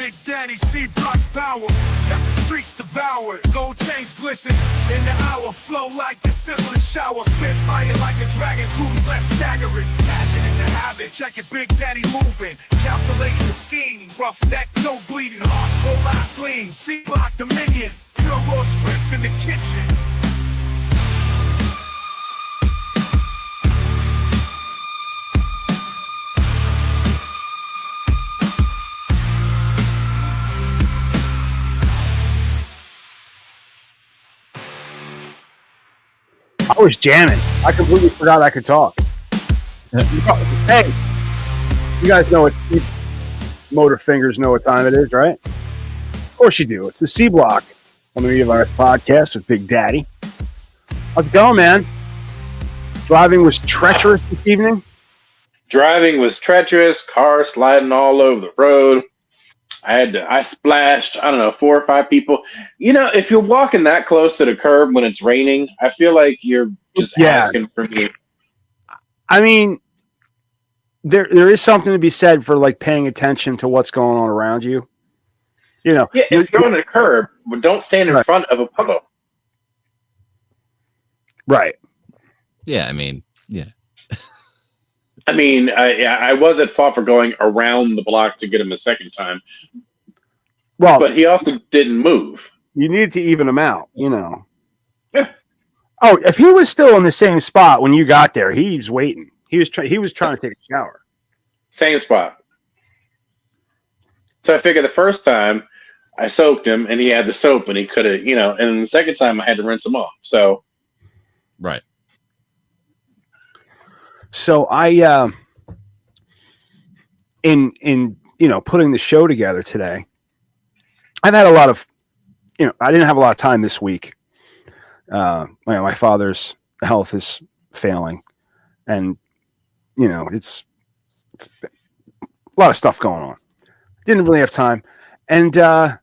Big Daddy, see Brock's power. Got the streets devoured. Gold chains glisten in the hour. Flow like a sizzling shower. Spit fire like a dragon. Crews left staggering. Imagine in the habit. Check it, Big Daddy moving. Calculating the scheme. Rough neck, no bleeding. Hardcore eyes gleam. See Block dominion. Pure raw strength in the kitchen. I was jamming. I completely forgot I could talk. Hey, you guys know what motor fingers know what time it is, right? Of course you do. It's the C Block on the Media Virus podcast with Big Daddy. How's it going, man? Driving was treacherous this evening. Driving was treacherous. Cars sliding all over the road. I splashed, 4 or 5 people. You know, if you're walking that close to the curb when it's raining, I feel like you're just asking for me. I mean, there is something to be said for like paying attention to what's going on around you. You know, yeah, if you're on a curb, but don't stand in front of a puddle. Right. Yeah, I mean, yeah. I was at fault for going around the block to get him a second time. Well, but he also didn't move. You needed to even him out, you know. Yeah. Oh, if he was still in the same spot when you got there, he was waiting. He was trying to take a shower. Same spot. So I figured the first time I soaked him and he had the soap and he could have, and the second time I had to rinse him off. So. Right. So I, in putting the show together today, I've had a lot of, I didn't have a lot of time this week. My father's health is failing, and it's a lot of stuff going on. Didn't really have time, and I'm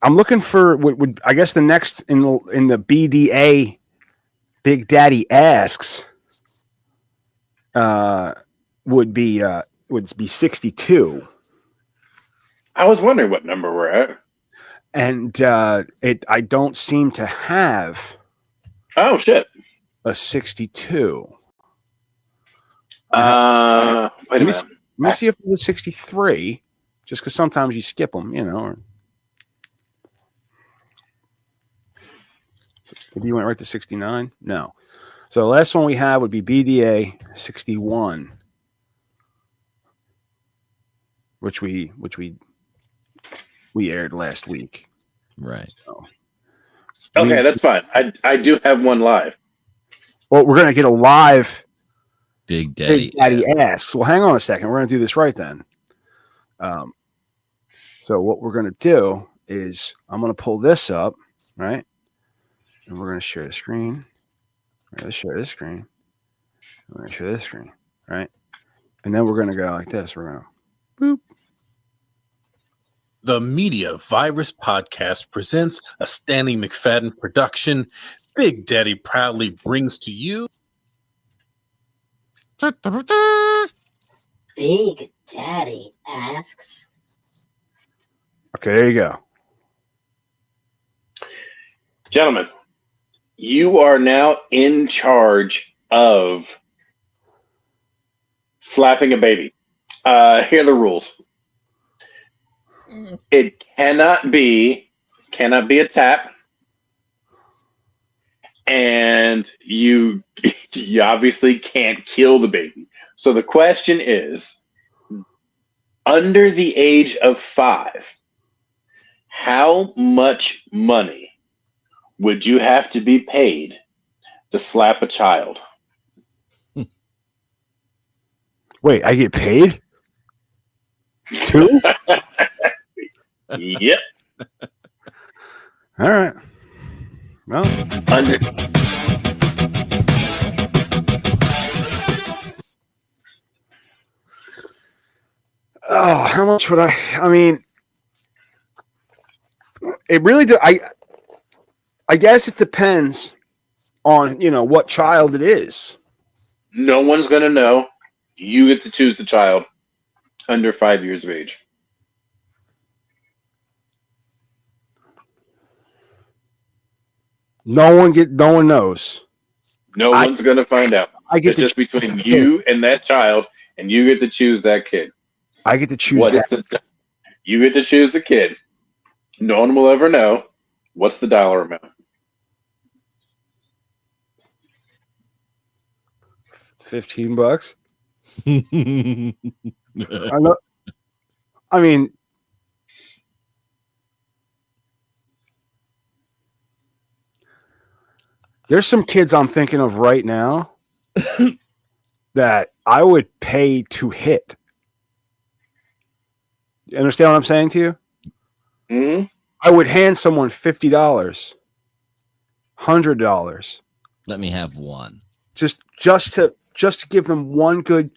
looking for would I guess the next in the BDA. Big Daddy asks would be 62. I was wondering what number we're at. And I don't seem to have a 62. Wait a minute. Let me see if it was 63, just because sometimes you skip them, or maybe you went right to 69? No. So the last one we have would be BDA 61, which we aired last week. Right. So, okay, that's fine. I do have one live. Well, we're going to get a live Big Daddy asks. Well, hang on a second. We're going to do this right then. So what we're going to do is I'm going to pull this up, right? And we're going to share the screen. We're going to share this screen. We're going to share this screen, right? And then we're going to go like this. We're going to boop. The Media Virus Podcast presents a Stanley McFadden production. Big Daddy proudly brings to you. Big Daddy asks. Okay, there you go. Gentlemen, you are now in charge of slapping a baby. Here are the rules. It cannot be a tap, and you obviously can't kill the baby. So the question is, under the age of 5, how much money would you have to be paid to slap a child? Wait, I get paid? 2? Yep. All right. Well, Under. Oh, how much would I mean, it really do. I guess it depends on, what child it is. No one's going to know. You get to choose the child under 5 years of age. No one knows. No one's going to find out. I get It's to just between you and that child, and you get to choose that kid. I get to choose What is that. you get to choose the kid. No one will ever know. What's the dollar amount? $15. I I know. I mean, there's some kids I'm thinking of right now that I would pay to hit. You understand what I'm saying to you? Mm-hmm. I would hand someone $50, $100, Let me have one. just to give them one good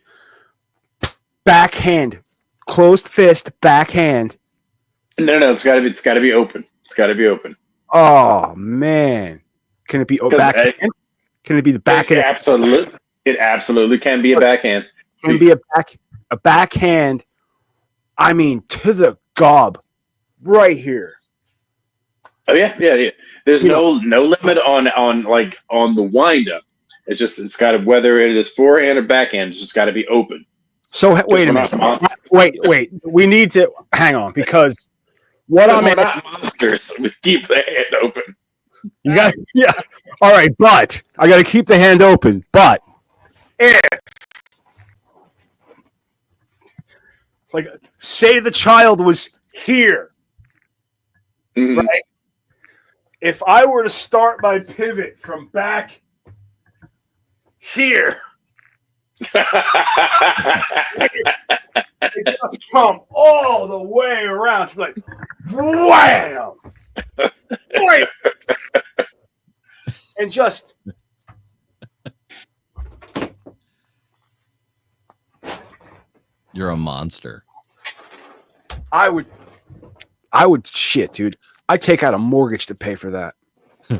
backhand, closed fist backhand. No, it's got to be open. It's got to be open. Oh man, can it be 'Cause backhand? Can it be the back of It the? absolutely can be a backhand. Can it be a backhand? I mean, to the gob, right here. Oh yeah. There's no limit on the wind up. It's got to, whether it is forehand or backhand, it's just got to be open. So wait a We're minute. not monsters. Wait. We need to hang on because what I'm We're not monsters. We keep the hand open. you got yeah. All right, but I got to keep the hand open. But if like say the child was here, Mhm. right? If I were to start my pivot from back here, it just come all the way around. She's like, wham! Wham! And just You're a monster. I would shit, dude. I'd take out a mortgage to pay for that. You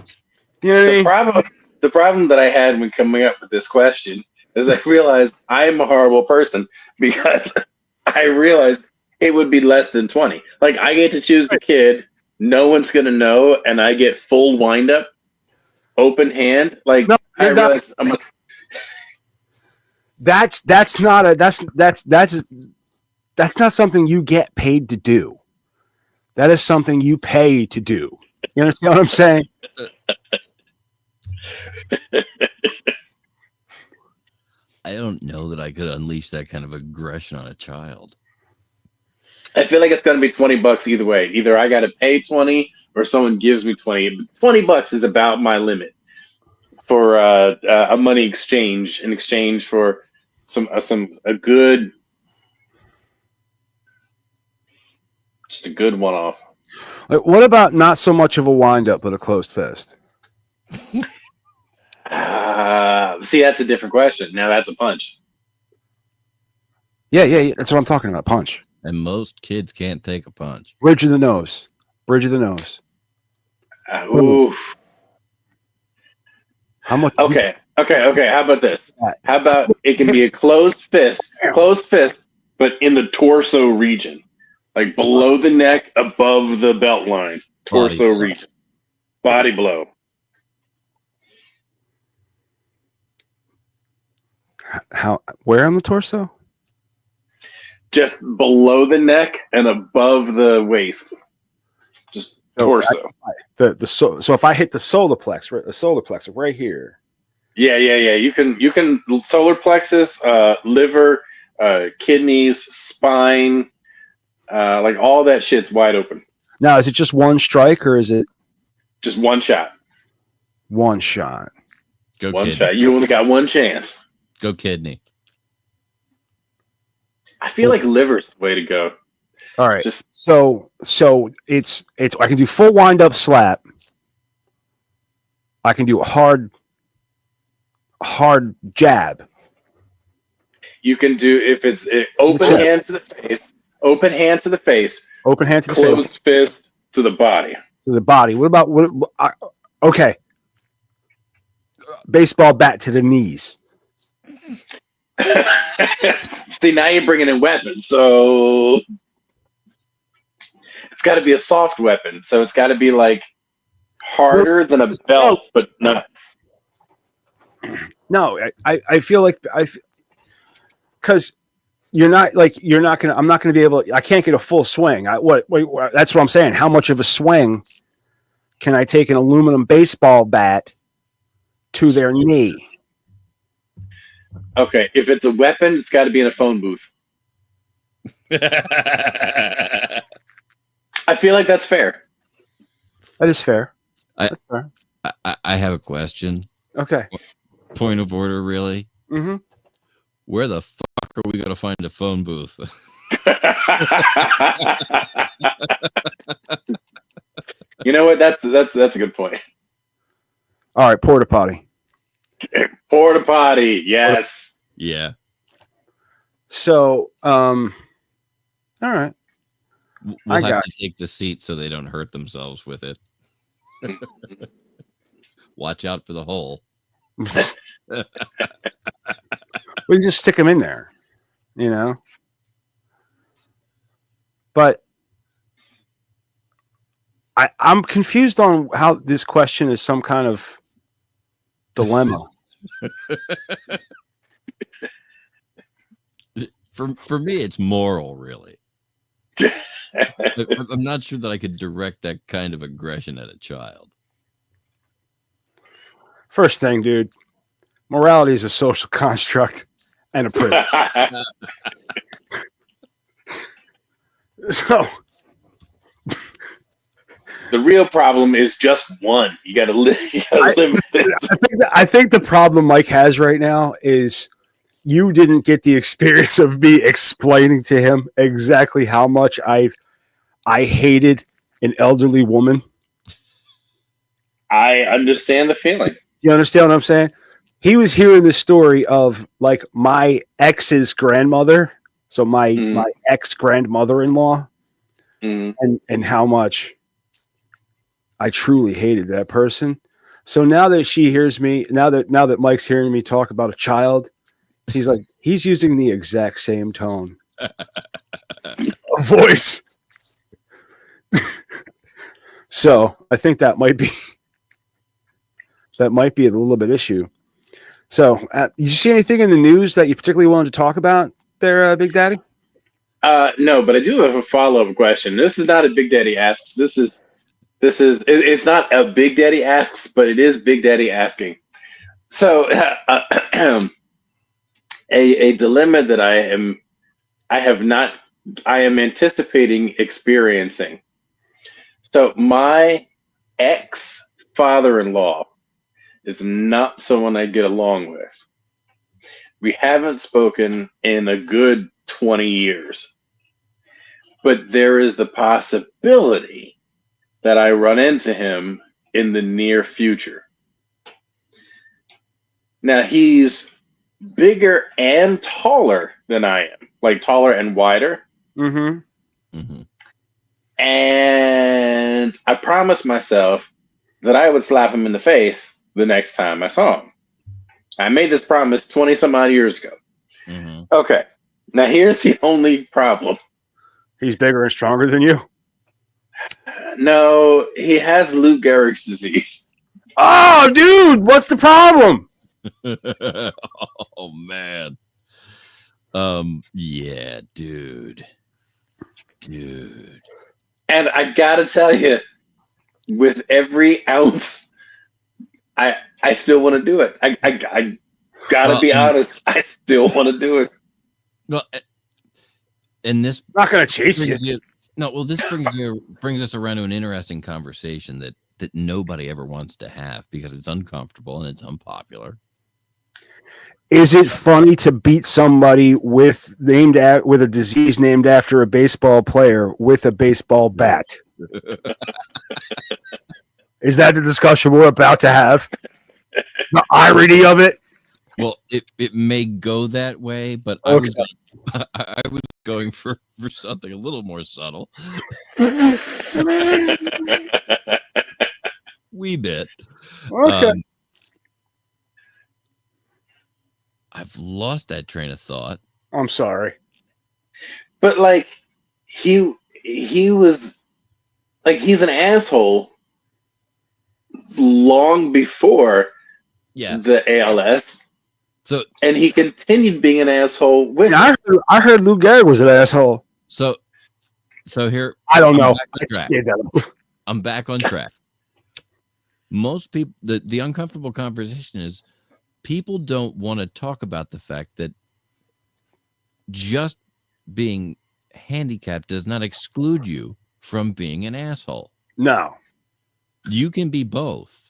know what I mean? The problem that I had when coming up with this question is I realized I am a horrible person because I realized it would be less than 20. Like, I get to choose the kid, no one's gonna know, and I get full wind up, open hand. Like, No, I realized that's not something you get paid to do. That is something you pay to do. You understand what I'm saying? I don't know that I could unleash that kind of aggression on a child. I feel like it's gonna be $20 either way. Either I gotta pay 20 or someone gives me 20. $20 is about my limit for a money exchange in exchange for a good one-off. Like, what about not so much of a wind up, but a closed fist? See, that's a different question. Now that's a punch. Yeah. That's what I'm talking about. Punch. And most kids can't take a punch. Bridge of the nose. Oof. How much? Okay. How about this? How about it can be a closed fist, but in the torso region, like below the neck, above the belt line, torso region, body blow. How? Where on the torso? Just below the neck and above the waist, just torso. So if I hit the solar plexus right here. Yeah. You can solar plexus, liver, kidneys, spine, like all that shit's wide open. Now, is it just one strike or is it Just one shot? one shot? Go One kidney. shot. You only got one chance. Go kidney. I feel like liver's the way to go. All right. Just So it's I can do full wind up slap. I can do a hard jab. you can do if it's open chest. hand to the face, open hand to the face, Open hand to the closed face, fist to the body. to the body. What about okay. Baseball bat to the knees. See, now you're bringing in weapons, so it's got to be a soft weapon. So it's got to be like harder than a belt, but not. No, I feel like because you're not gonna. I'm not gonna be able. I can't get a full swing. Wait, that's what I'm saying. How much of a swing can I take an aluminum baseball bat to their knee? Okay, if it's a weapon, it's got to be in a phone booth. I I feel like that's fair. That is fair. I- That's fair. have a question. Okay. Point of order, really? Mm-hmm. Where the fuck are we going to find a phone booth? You know what? That's a good point. All right, porta potty. Porta potty, yes. Yeah. So, all right. We'll I have got to take the seat so they don't hurt themselves with it. Watch out for the hole. We can just stick them in there, you know. But I'm confused on how this question is some kind of dilemma. For me, it's moral, really. I'm not sure that I could direct that kind of aggression at a child. First thing, dude, morality is a social construct and a prison. So The real problem is just one. You got to limit it. I think the problem Mike has right now is you didn't get the experience of me explaining to him exactly how much I hated an elderly woman. I understand the feeling. Do you understand what I'm saying? He was hearing the story of like my ex's grandmother, so my ex grandmother-in-law, and how much I truly hated that person. So now that she hears me, now that Mike's hearing me talk about a child, he's like, he's using the exact same tone of voice. So I think that might be a little bit issue. So did you see anything in the news that you particularly wanted to talk about there, Big Daddy? No, but I do have a follow-up question. This is not a Big Daddy Asks. It's not a Big Daddy Asks, but it is Big Daddy asking. So a dilemma that I am anticipating experiencing. So my ex-father-in-law is not someone I get along with. We haven't spoken in a good 20 years. But there is the possibility that I run into him in the near future. Now, he's bigger and taller than I am, like taller and wider. Mm-hmm. Mm-hmm. And I promised myself that I would slap him in the face the next time I saw him. I made this promise 20 some odd years ago. Mm-hmm. Okay. Now, here's the only problem. He's bigger and stronger than you. No, he has Lou Gehrig's disease. Oh, dude, what's the problem? Oh man. Yeah, dude. And I gotta tell you, with every ounce, I still want to do it. I gotta be honest. I still want to do it. No, and this Not going to chase you. this brings us around to an interesting conversation that nobody ever wants to have because it's uncomfortable and it's unpopular. Is it funny to beat somebody with a disease named after a baseball player with a baseball bat? Is that the discussion we're about to have? The irony of it. Well, it may go that way, but Okay. I was going for something a little more subtle. Wee bit. Okay. I've lost that train of thought. I'm sorry. But like he was like he's an asshole, long before Yes. the ALS, So and he continued being an asshole with Yeah, I heard Lou Gehrig was an asshole. so here I don't know. back on I just track. gave that up. I'm back on track. Most people, the uncomfortable conversation is people don't want to talk about the fact that just being handicapped does not exclude you from being an asshole. No. You can be both.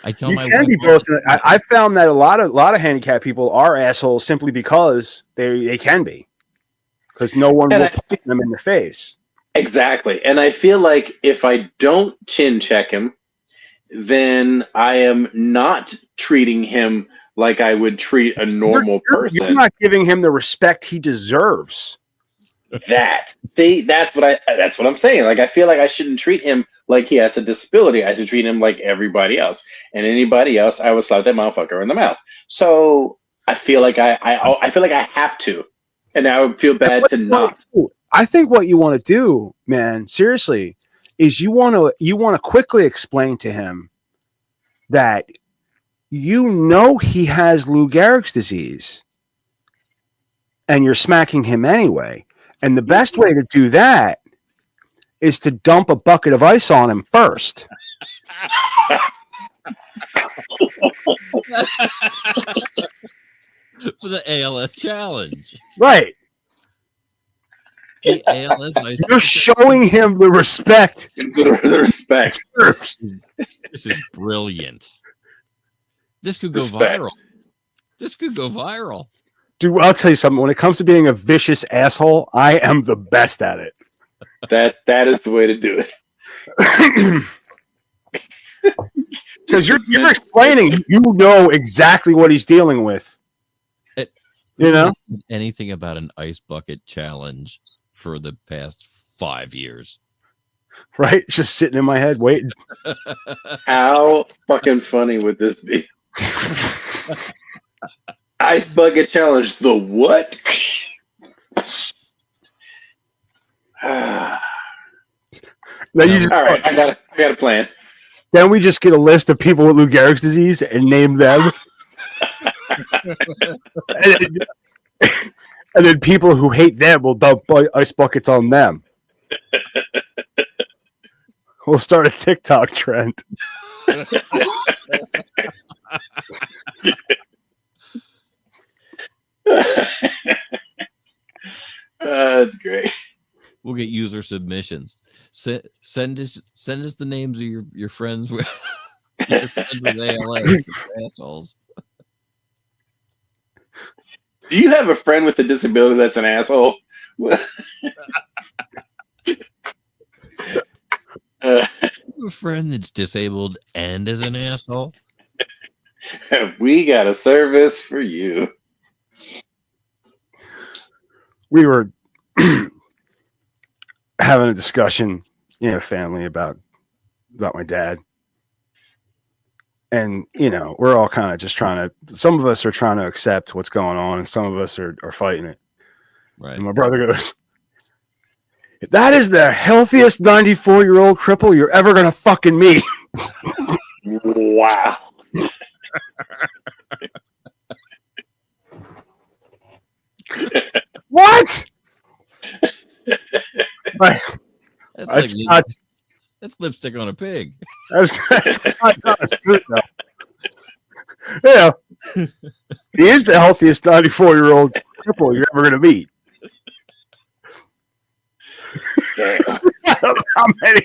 I tell You my can wife be both. I found that a lot of handicapped people are assholes simply because they can be. Because no one And will punch them in the face. exactly. And I feel like if I don't chin check him, then I am not treating him like I would treat a normal person. You're not giving him the respect he deserves. That's what I'm saying. Like, I feel like I shouldn't treat him like he has a disability. I should treat him like everybody else, and anybody else, I would slap that motherfucker in the mouth. So I feel like I feel like I have to, and I would feel bad to not. I think what you want to do, man, seriously, is you want to quickly explain to him that he has Lou Gehrig's disease, and you're smacking him anyway. And the best way to do that is to dump a bucket of ice on him first. For the ALS challenge. Right. The ALS You're showing him the respect. The respect. This is brilliant. This could go Respect. viral. This could go viral. Dude, I'll tell you something. When it comes to being a vicious asshole, I am the best at it. That is the way to do it. Because you're explaining, you know exactly what he's dealing with. You know? Anything about an ice bucket challenge for the past 5 years. Right? It's just sitting in my head waiting. How fucking funny would this be? Ice bucket challenge. The what? Then you just, All right, I got a plan. then we just get a list of people with Lou Gehrig's disease and name them. and then people who hate them will dump ice buckets on them. We'll start a TikTok trend. That's great. We'll get user submissions. Send us the names of your friends with your friends with ALS, assholes. Do you have a friend with a disability that's an asshole? A friend that's disabled and is an asshole. We got a service for you. We were having a discussion, family about my dad. And, we're all kind of just some of us are trying to accept what's going on, and some of us are fighting it. Right. And my brother goes, "That is the healthiest 94-year-old cripple you're ever going to fucking meet." Wow. What? Right. That's lipstick on a pig. That's not true, though. He is the healthiest 94-year-old cripple you're ever going to meet. I don't know how many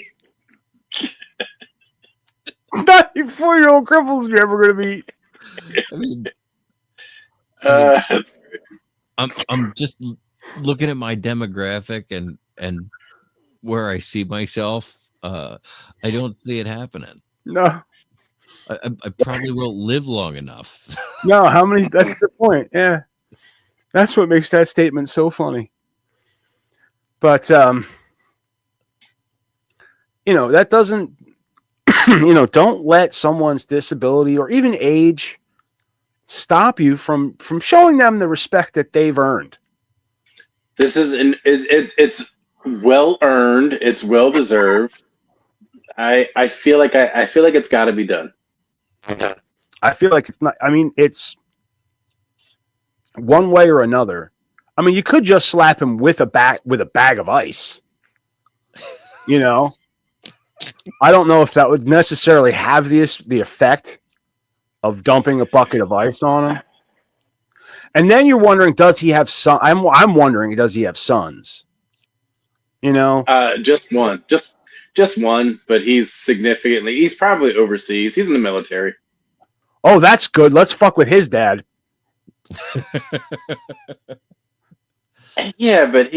94-year-old cripples you're ever going to meet. I mean, I'm just looking at my demographic and where I see myself. I don't see it happening. No. I probably won't live long enough. No, how many? That's the point. Yeah. That's what makes that statement so funny. But, that doesn't, don't let someone's disability or even age stop you from showing them the respect that they've earned. This is it's well earned. It's well deserved. I feel like it's got to be done. I feel like it's not. I mean, it's one way or another. I mean, you could just slap him with a bag of ice. You know, I don't know if that would necessarily have the effect of dumping a bucket of ice on him. And then you're wondering, does he have son? I'm wondering, does he have sons? You know, Just one, just one, but he's probably overseas. He's in the military. oh, that's good. Let's fuck with his dad. Yeah, but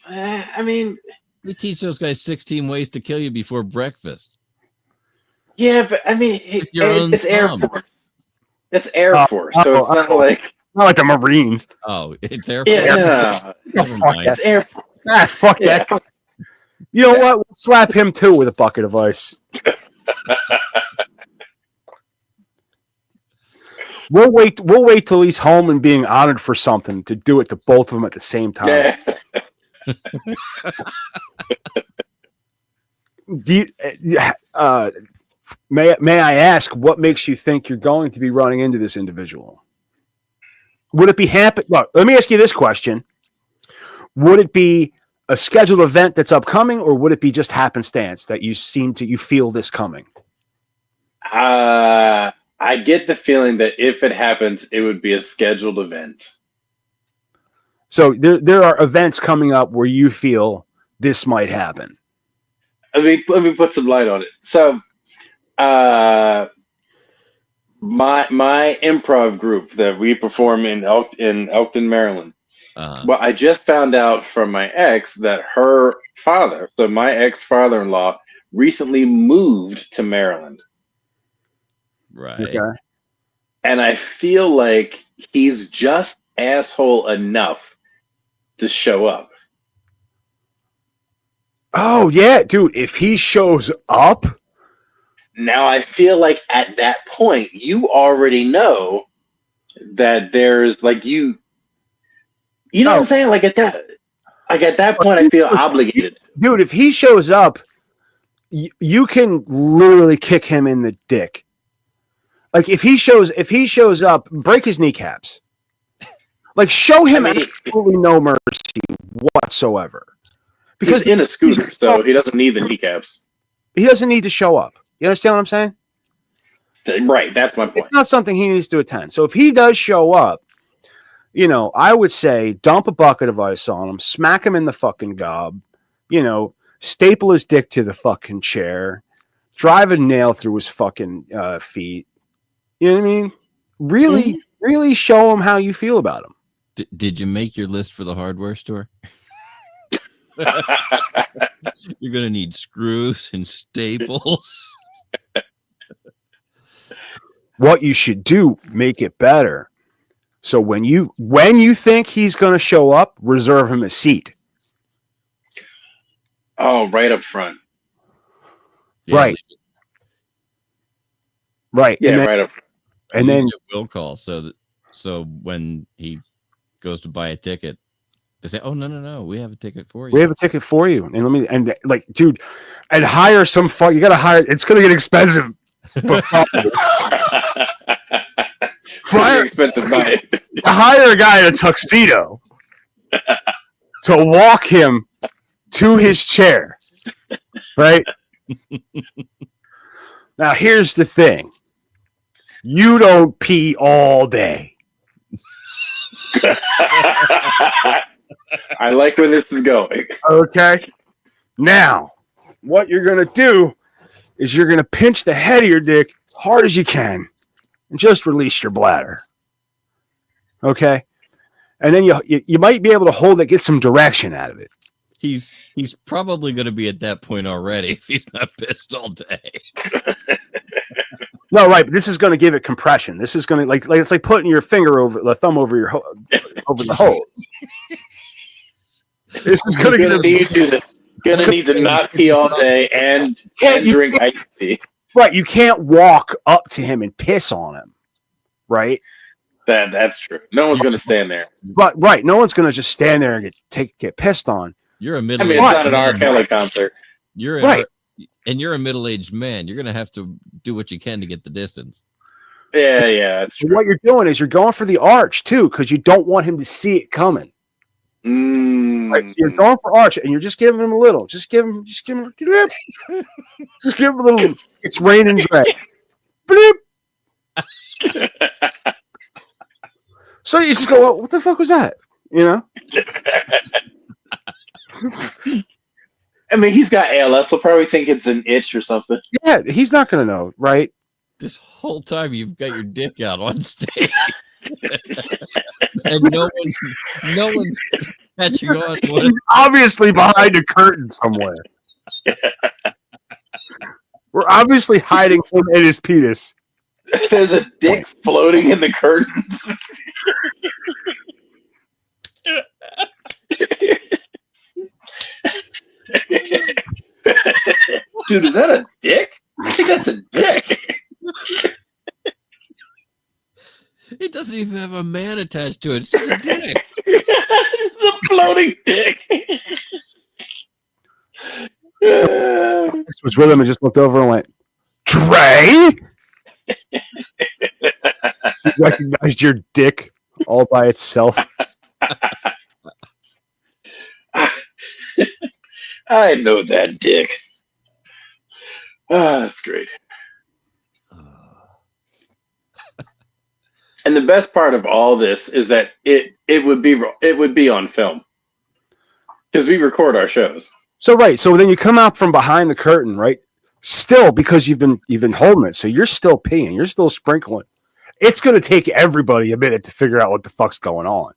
I mean, We teach those guys 16 ways to kill you before breakfast. yeah, but I mean, With your own it's Air thumb. Force. It's Air Force, so it's not like Not like the Marines. Oh, it's Air Force. yeah, Never fuck mind. it's Air Force. Ah, fuck Yeah. that. You know what? We'll slap him too with a bucket of ice. We'll wait till he's home and being honored for something to do it to both of them at the same time. Yeah. May I ask, what makes you think you're going to be running into this individual? Would it be happen? Look, let me ask you this question: would it be a scheduled event that's upcoming, or would it be just happenstance that you feel this coming? I get the feeling that if it happens, it would be a scheduled event. So there are events coming up where you feel this might happen. Let me put some light on it. So, my improv group that we perform in Elkton, Maryland. Well, I just found out from my ex that her father, so my ex-father-in-law, recently moved to Maryland. Right. Okay. And I feel like he's just asshole enough to show up. Oh yeah, dude. If he shows up, Now I feel like at that point you already know that there's like you know what I'm saying? Like at that point I feel obligated. dude. If he shows up, you can literally kick him in the dick. Like if he shows up, break his kneecaps. Like show him absolutely no mercy whatsoever. Because he's in a scooter, so he doesn't need the kneecaps. He doesn't need to show up. You understand what I'm saying? Right, that's my point. It's not something he needs to attend. So if he does show up, you know, I would say dump a bucket of ice on him, smack him in the fucking gob, you know, staple his dick to the fucking chair, drive a nail through his fucking feet. You know what I mean? Really, really show him how you feel about him. Did you make your list for the hardware store? You're going to need screws and staples. What you should do, make it better. So when you think he's going to show up, reserve him a seat. Oh, right up front. Right. Right. Yeah, and then, right up front. And then will call so when he goes to buy a ticket, they say, "Oh no, we have a ticket for you. we have a ticket for you." And dude, and hire some fuck. You got to hire. It's going to get expensive. Fire expensive night. Hire a guy in a tuxedo to walk him to his chair. Right. Now here's the thing. You don't pee all day. I like where this is going. Okay. Now, what you're going to do is you're going to pinch the head of your dick as hard as you can and just release your bladder. Okay. And then you might be able to hold it, get some direction out of it. He's probably going to be at that point already if he's not pissed all day. No, right. But this is going to give it compression. This is going to like it's like putting your finger over the thumb over your over the hole. This is going to need to not pee all day and drink iced tea. Right. You can't walk up to him and piss on him. Right. That's true. No one's going to stand there. But right, no one's going to just stand there and get pissed on. You're a I middle. mean, it's not an R. Kelly concert. You're Right. and you're a middle-aged man. You're gonna have to do what you can to get the distance. Yeah, that's true. What you're doing is you're going for the arch too, because you don't want him to see it coming. Right, so you're going for arch, and you're just giving him a little. Just give him just give him a little. It's raining Dre. Bloop. So you just go, well, what the fuck was that? You know? I mean, he's got ALS. He'll probably think it's an itch or something. Yeah, he's not going to know, right? This whole time you've got your dick out on stage, and no one's catching on. He's obviously behind a curtain somewhere. We're obviously hiding him and his penis. There's a dick floating in the curtains. Dude, is that a dick? I think that's a dick. It doesn't even have a man attached to it. It's just a dick. It's a floating dick. Chris was with him and just looked over and went, Trey? She recognized your dick all by itself. I know that dick. Ah, that's great. And the best part of all this is that it would be on film because we record our shows. So then you come out from behind the curtain, right? Still, because you've been holding it, so you're still peeing, you're still sprinkling. It's going to take everybody a minute to figure out what the fuck's going on,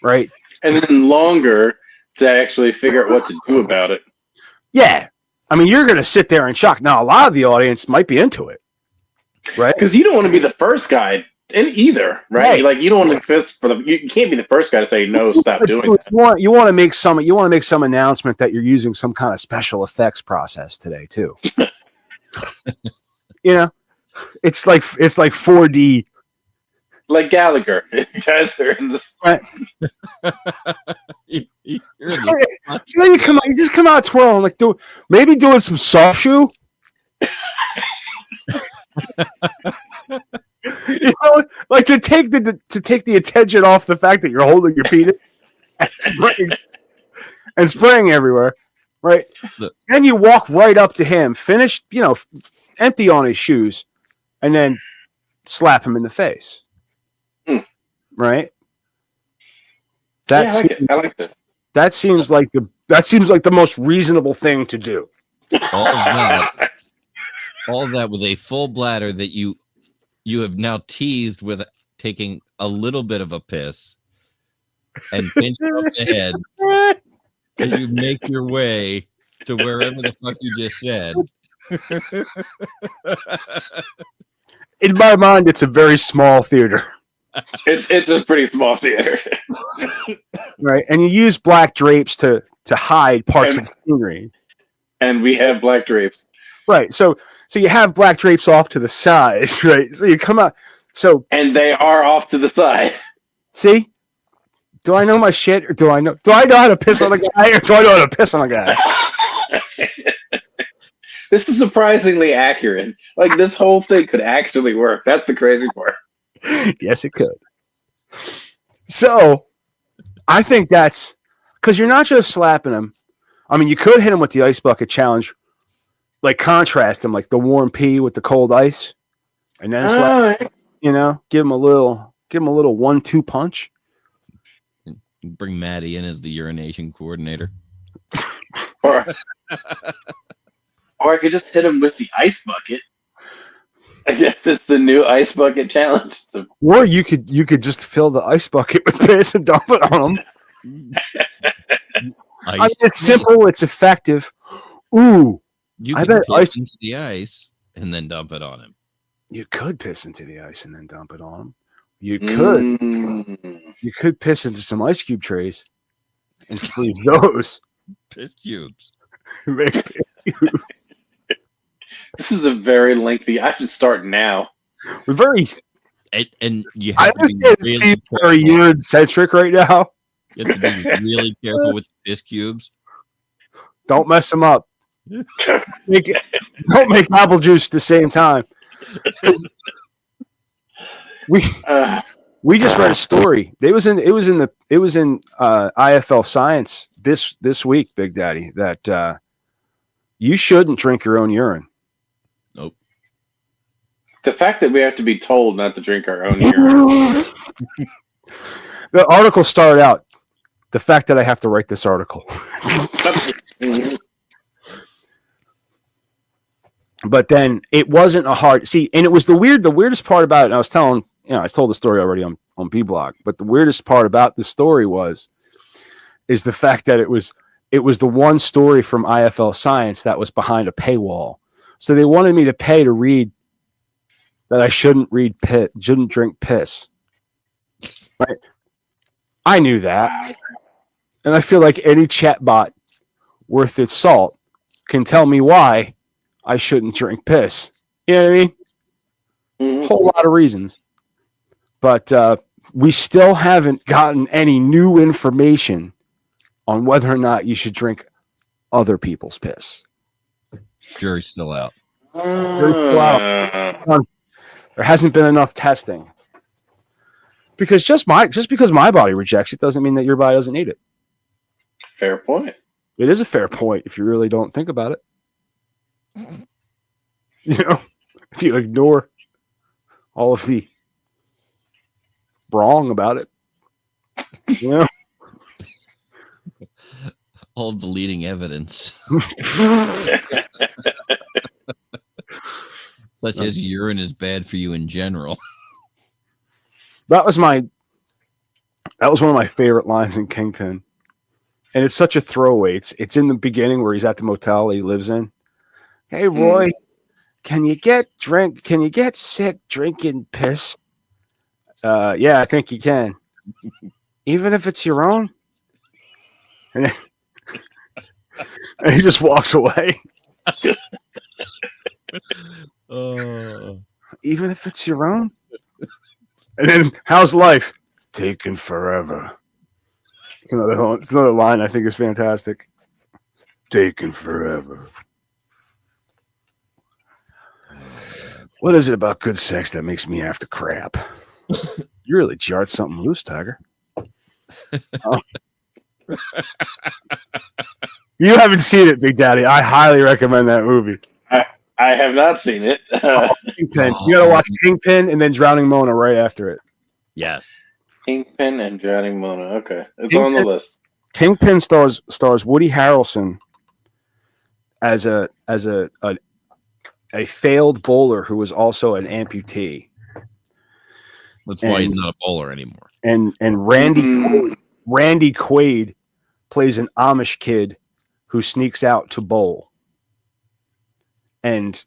right? And then longer to actually figure out what to do about it. Yeah, I mean, you're going to sit there in shock. Now, a lot of the audience might be into it, right? Because you don't want to be the first guy in either, right? Like you don't want to piss for you can't be the first guy to say no, stop doing that. You want to make some announcement that you're using some kind of special effects process today too. You know, it's like 4D, like Gallagher. You guys are in this. Right. So then you just come out twirling, like maybe doing some soft shoe. You know, like to take the attention off the fact that you're holding your penis and spraying everywhere, right? Then you walk right up to him, finish, empty on his shoes, and then slap him in the face, right? I like this. That seems like the most reasonable thing to do. All of that with a full bladder that you have now teased with taking a little bit of a piss and pinching up the head as you make your way to wherever the fuck you just said. In my mind, it's a very small theater. It's a pretty small theater. Right. And you use black drapes to hide parts of the scenery. And we have black drapes. Right. So you have black drapes off to the side, right? So you come out. And they are off to the side. See? Do I know my shit, or do I know how to piss on a guy, or do I know how to piss on a guy? This is surprisingly accurate. Like this whole thing could actually work. That's the crazy part. Yes, it could. So I think that's because you're not just slapping him. I mean, you could hit him with the ice bucket challenge, like contrast him, like the warm pee with the cold ice, and then slap. Give him a little 1-2 punch. Bring Maddie in as the urination coordinator. Or I could just hit him with the ice bucket. I guess it's the new ice bucket challenge. Or you could just fill the ice bucket with piss and dump it on him. I mean, it's simple. It's effective. Ooh, you could piss into the ice and then dump it on him. You could piss into the ice and then dump it on him. You could. You could piss into some ice cube trays and freeze those. Piss cubes. Make piss cubes. This is a very lengthy. I should start now. We're very. And you have to be really very urine-centric right now. You have to be really careful with the piss cubes. Don't mess them up. Don't make apple juice at the same time. We just read a story. It was in IFL Science this week, Big Daddy, that you shouldn't drink your own urine. Nope. The fact that we have to be told not to drink our own urine. The article started out, the fact that I have to write this article. But then it wasn't a hard and it was the weirdest part about it. And I told the story already on B-Blog, but the weirdest part about the story is the fact that it was the one story from IFL Science that was behind a paywall. So they wanted me to pay to read that I shouldn't drink piss. Right? I knew that. And I feel like any chatbot worth its salt can tell me why I shouldn't drink piss. You know what I mean? Mm-hmm. A whole lot of reasons. But we still haven't gotten any new information on whether or not you should drink other people's piss. Jury's still out. There hasn't been enough testing. Because just because my body rejects it doesn't mean that your body doesn't need it. Fair point. It is a fair point if you really don't think about it. If you ignore all of the wrong about it. All of the leading evidence. Such as urine is bad for you in general. That was one of my favorite lines in Kingpin. And it's such a throwaway. It's in the beginning where he's at the motel he lives in. Hey Roy, can you get sick drinking piss? Yeah, I think you can. Even if it's your own? And he just walks away. Even if it's your own? And then, how's life? Taken forever. It's another line I think is fantastic. Taken forever. What is it about good sex that makes me have to crap? You really jarred something loose, Tiger. You haven't seen it, Big Daddy. I highly recommend that movie. I have not seen it. Kingpin. You gotta watch Kingpin and then Drowning Mona right after it. Yes. Kingpin and Drowning Mona. Okay, it's Kingpin, on the list. Kingpin stars Woody Harrelson as a failed bowler who was also an amputee. That's why he's not a bowler anymore. And Randy Quaid plays an Amish kid who sneaks out to bowl. And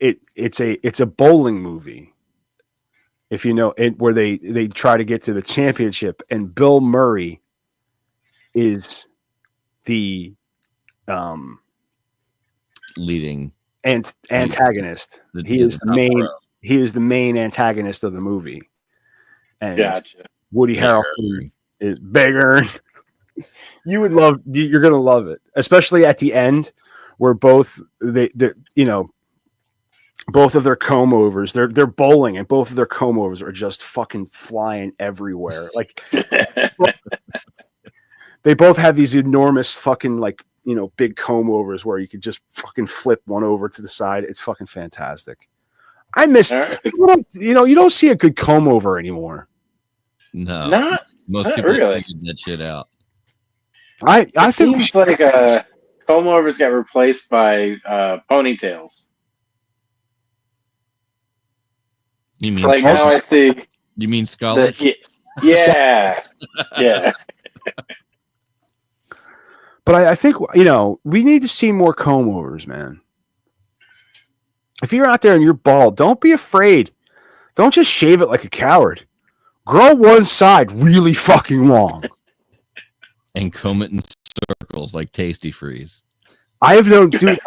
it's a bowling movie. If you know it, where they try to get to the championship, and Bill Murray is the leading antagonist. He is the main antagonist of the movie. And Gotcha. Woody Harrelson is bigger. You're gonna love it, especially at the end where both both of their comb overs, they're bowling, and both of their comb overs are just fucking flying everywhere. Like they both have these enormous fucking big comb overs where you could just fucking flip one over to the side. It's fucking fantastic. I miss you don't see a good comb over anymore. No, most people really figured that shit out. I think seems like comb overs got replaced by ponytails. You mean like how I see? You mean scullets? Yeah. But I think we need to see more comb overs, man. If you're out there and you're bald, don't be afraid. Don't just shave it like a coward. Grow one side really fucking long. And comb it in circles like Tasty Freeze. I have no dude.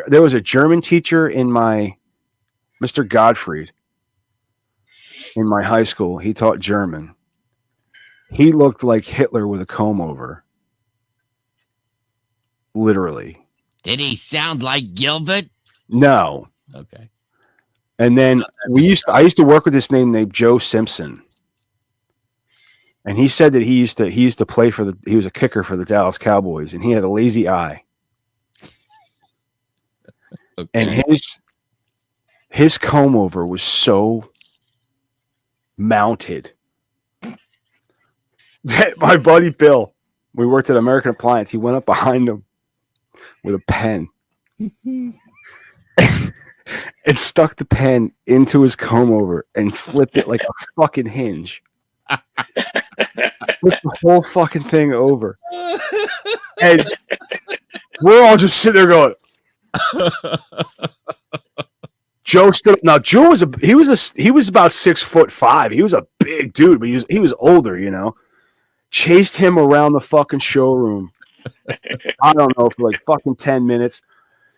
There was a German teacher in Mr. Gottfried in my high school. He taught German. He looked like Hitler with a comb over. Literally. Did he sound like Gilbert? No. Okay. And then I used to work with this name named Joe Simpson. And he said that he used to play he was a kicker for the Dallas Cowboys, and he had a lazy eye. Okay. And his comb over was so mounted that my buddy Bill, we worked at American Appliance, he went up behind him with a pen and stuck the pen into his comb over and flipped it like a fucking hinge. Flipped the whole fucking thing over. And we're all just sitting there going, Joe stood up. Now Joe was he was about 6'5". He was a big dude, but he was older, you know. Chased him around the fucking showroom. I don't know, for like fucking 10 minutes.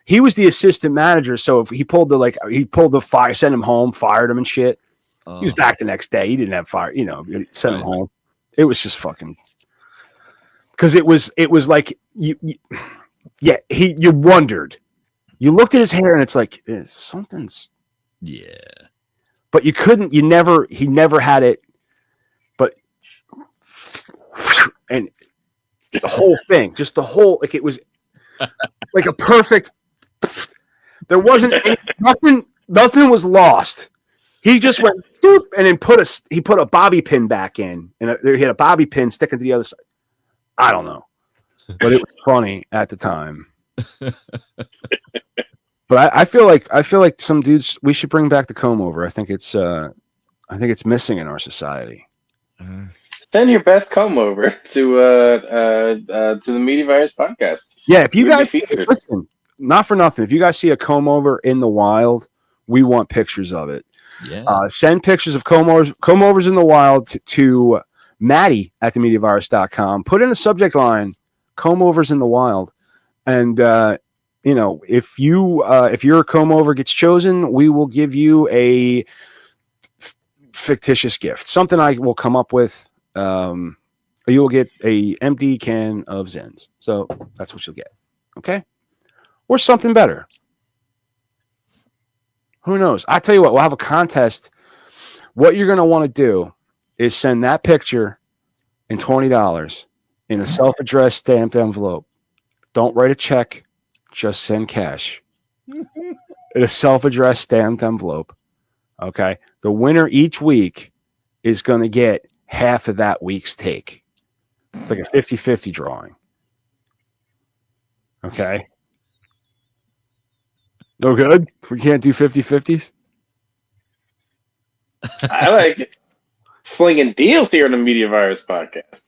He was the assistant manager, so if he pulled the fire, sent him home, fired him and shit. He was back the next day. He didn't have fire, you know, sent him home. It was just fucking, because it was like you wondered. You looked at his hair and it's like something's, Yeah. but he never had it, but and the whole thing, just the whole, like it was like a perfect, there wasn't nothing was lost. He just went doop, and then he put a bobby pin back in, and he had a bobby pin sticking to the other side. I don't know, but it was funny at the time. But I feel like some dudes, we should bring back the comb over. I think it's missing in our society. Send your best comb over to the Media Virus podcast. Yeah, if you guys listen, not for nothing, if you guys see a comb over in the wild, we want pictures of it. Yeah. Send pictures of comb overs in the wild to Maddie at themediavirus.com. Put in the subject line, comb overs in the wild. And, you know, if your comb over gets chosen, we will give you a fictitious gift, something I will come up with. You will get a empty can of Zens. So that's what you'll get. Okay. Or something better. Who knows? I tell you what, we'll have a contest. What you're going to want to do is send that picture and $20 in a self-addressed stamped envelope. Don't write a check. Just send cash. In a self-addressed stamped envelope. Okay? The winner each week is going to get half of that week's take. It's like a 50-50 drawing. Okay? No good? We can't do 50-50s? I like it. Slinging deals here on the Media Virus podcast.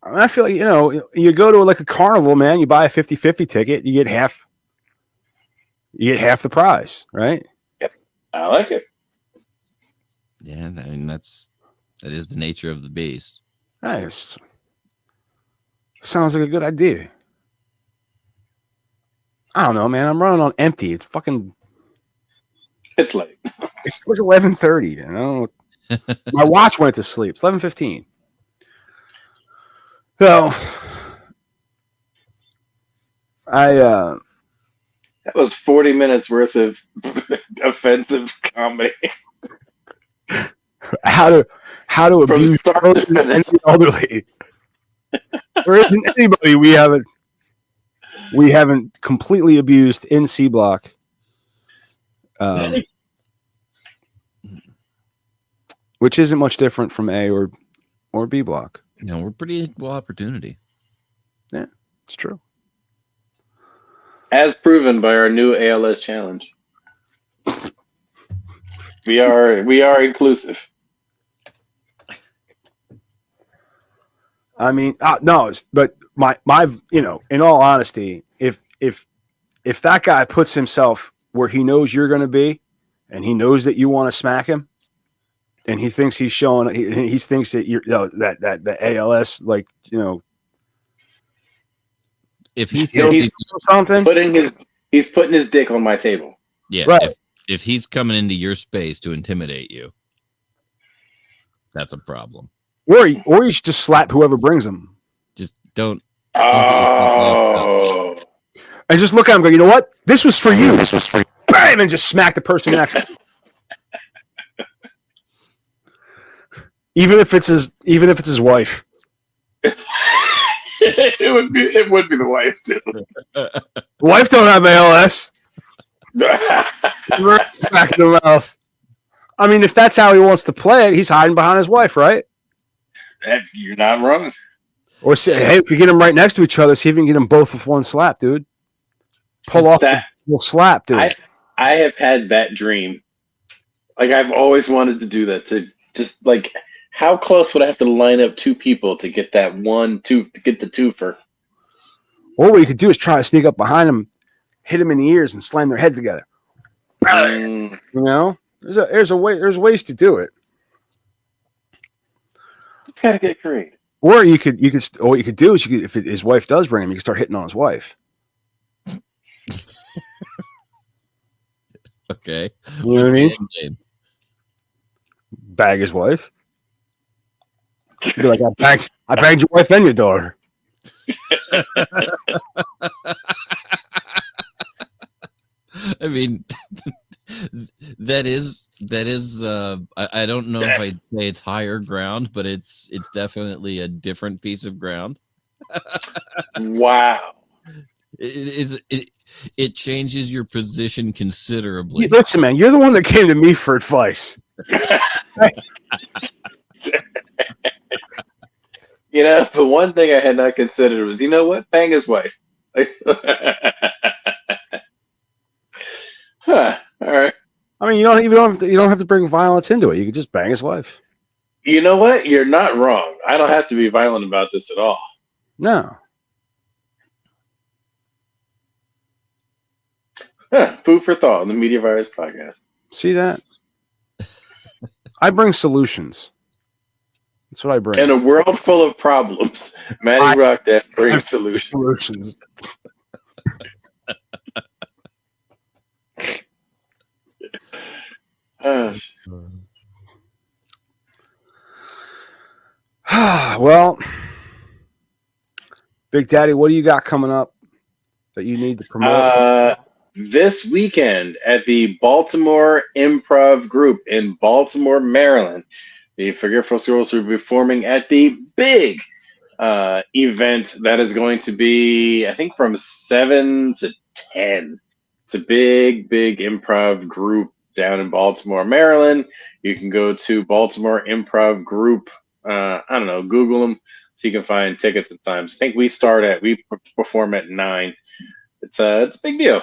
I feel like, you know, you go to like a carnival, man, you buy a 50-50 ticket, you get half the prize, right? Yep. I like it. Yeah, I mean that is the nature of the beast. Nice. Sounds like a good idea. I don't know, man. I'm running on empty. It's fucking. It's late. It's like 11:30. You know, my watch went to sleep. It's 11:15. So, That was 40 minutes worth of offensive comedy. how to From abuse start to finish. the elderly. There isn't anybody we haven't completely abused in C Block. Which isn't much different from A or B Block. No, we're pretty equal opportunity. Yeah, it's true. As proven by our new ALS challenge. We are inclusive. I mean, no, but my, you know, in all honesty, if that guy puts himself where he knows you're going to be, and he knows that you want to smack him, and he thinks he's showing, he thinks that you're, you know, that the ALS, like, you know, If he He's something, he's putting his dick on my table. yeah, right. if he's coming into your space to intimidate you, that's a problem. Or you should just slap whoever brings them. Just don't get yourself locked up. Oh, And just look at him and go, you know what? This was for you. This was for you. Bam! And just smack the person next. Even if it's his wife. it would be the wife too. The wife don't have ALS. Smack in the mouth. I mean, if that's how he wants to play it, he's hiding behind his wife, right? You're not wrong. Or say, hey, if you get them right next to each other, see if you can get them both with one slap, dude. Pull off the whole slap, dude. I have had that dream. Like, I've always wanted to do that. To just like, how close would I have to line up two people to get that to get the twofer? Or what you could do is try to sneak up behind them, hit them in the ears, and slam their heads together. You know, there's ways to do it. It's gotta get great. Or what you could do is if his wife does bring him, you can start hitting on his wife. Okay. You know what I mean? Game? Bag his wife. Be like, I bagged your wife and your daughter. I mean, that is. I don't know if I'd say it's higher ground, but it's definitely a different piece of ground. Wow. It changes your position considerably. Listen, man, you're the one that came to me for advice. You know, the one thing I had not considered was, you know what? Bang his wife. Huh. All right. I mean, you don't have to bring violence into it. You can just bang his wife. You know what? You're not wrong. I don't have to be violent about this at all. No. Huh. Food for thought on the Media Virus Podcast. See that? I bring solutions. That's what I bring. In a world full of problems, Matty Rock Death brings solutions. Well, Big Daddy, what do you got coming up that you need to promote? This weekend at the Baltimore Improv Group in Baltimore, Maryland, the Forgetful Girls will be performing at the big event that is going to be, I think, from 7 to 10. It's a big improv group down in Baltimore, Maryland. You can go to Baltimore Improv Group. I don't know, Google them so you can find tickets and times. I think we perform at 9. It's a big deal.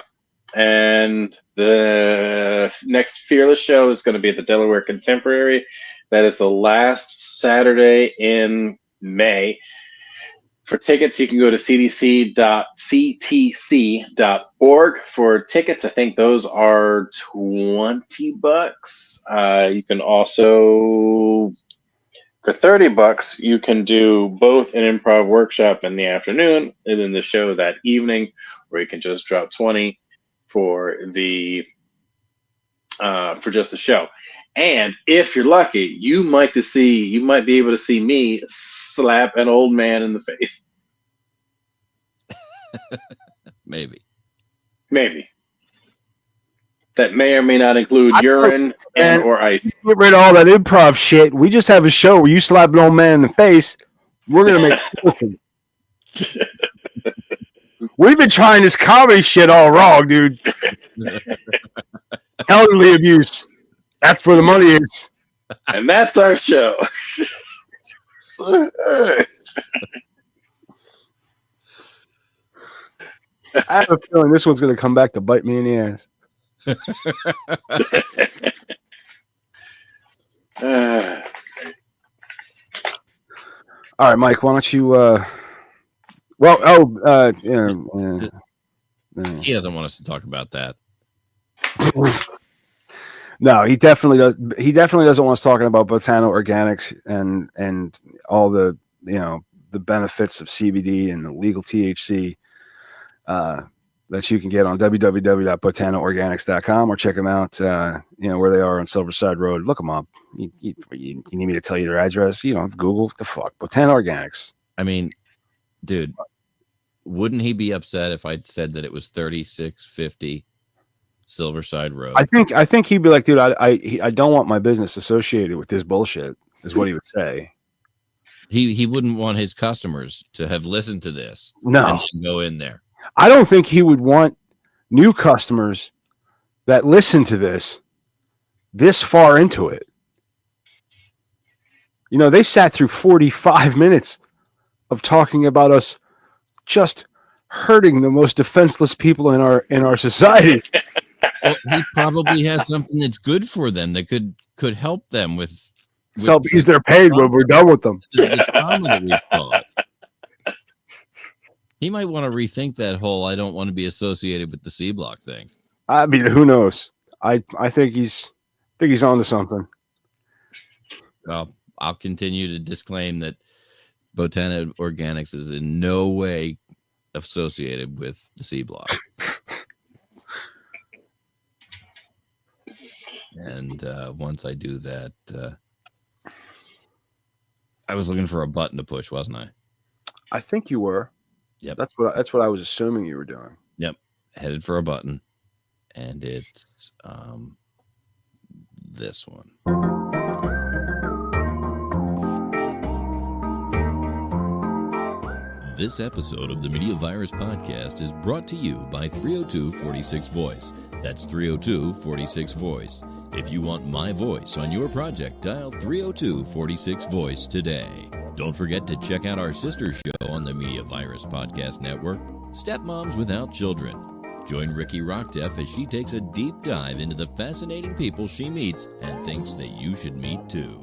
And the next Fearless show is going to be at the Delaware Contemporary. That is the last Saturday in May. For tickets, you can go to cdc.ctc.org for tickets. I think those are $20. You can also, for $30, you can do both an improv workshop in the afternoon and then the show that evening, or you can just drop 20 for the for just the show. And if you're lucky, you might be able to see me slap an old man in the face. Maybe. That may or may not include urine or ice. Get rid of all that improv shit. We just have a show where you slap an old man in the face. We're gonna make it. We've been trying this comedy shit all wrong, dude. Elderly abuse. That's where the money is. And that's our show. I have a feeling this one's going to come back to bite me in the ass. All right, Mike, why don't you... He doesn't want us to talk about that. No, he definitely does. He definitely doesn't want us talking about botano organics and all the the benefits of CBD and the legal THC. that you can get on www.botanaorganics.com, or check them out, where they are on Silverside Road. Look them up. You need me to tell you their address? You don't have Google. What the fuck? Botana Organics. I mean, dude, wouldn't he be upset if I'd said that it was 3650 Silverside Road? I think he'd be like, dude, I don't want my business associated with this bullshit, is what he would say. He wouldn't want his customers to have listened to this. No. And then go in there. I don't think he would want new customers that listen to this far into it. They sat through 45 minutes of talking about us just hurting the most defenseless people in our society. Well, he probably has something that's good for them that could help them with So because they're paid when we're done with them. the trauma that we've caused. He might want to rethink that whole "I don't want to be associated with the C Block" thing. I mean, who knows? I think he's onto something. Well, I'll continue to disclaim that Botana Organics is in no way associated with the C Block. And once I do that, I was looking for a button to push, wasn't I? I think you were. Yep. That's what I was assuming you were doing. Yep. Headed for a button. And it's this one. This episode of the Media Virus Podcast is brought to you by 302-46 Voice. That's 302-46 Voice. If you want my voice on your project, dial 302-46 Voice today. Don't forget to check out our sister show on the Media Virus Podcast Network, Stepmoms Without Children. Join Ricky Rockdeff as she takes a deep dive into the fascinating people she meets and thinks that you should meet too.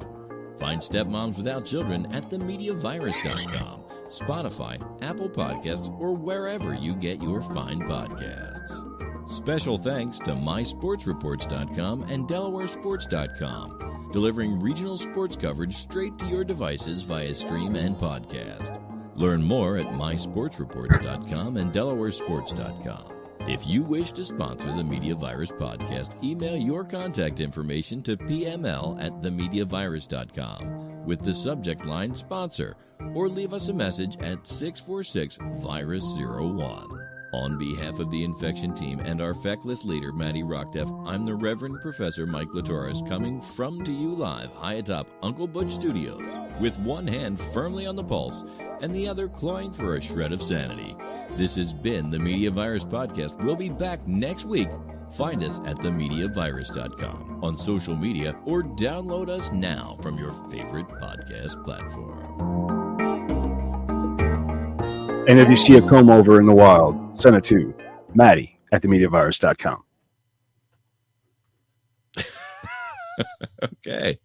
Find Stepmoms Without Children at themediavirus.com, Spotify, Apple Podcasts, or wherever you get your fine podcasts. Special thanks to mysportsreports.com and delawaresports.com, delivering regional sports coverage straight to your devices via stream and podcast. Learn more at mysportsreports.com and delawaresports.com. If you wish to sponsor the Media Virus Podcast, email your contact information to pml@themediavirus.com with the subject line sponsor, or leave us a message at 646-VIRUS-01. On behalf of the infection team and our feckless leader, Maddie Rockdeff, I'm the Reverend Professor Mike Latoris, coming from to you live high atop Uncle Butch Studios, with one hand firmly on the pulse and the other clawing for a shred of sanity. This has been the Media Virus Podcast. We'll be back next week. Find us at themediavirus.com, on social media, or download us now from your favorite podcast platform. And if you see a comb over in the wild, send it to Maddie at themediavirus.com. Okay.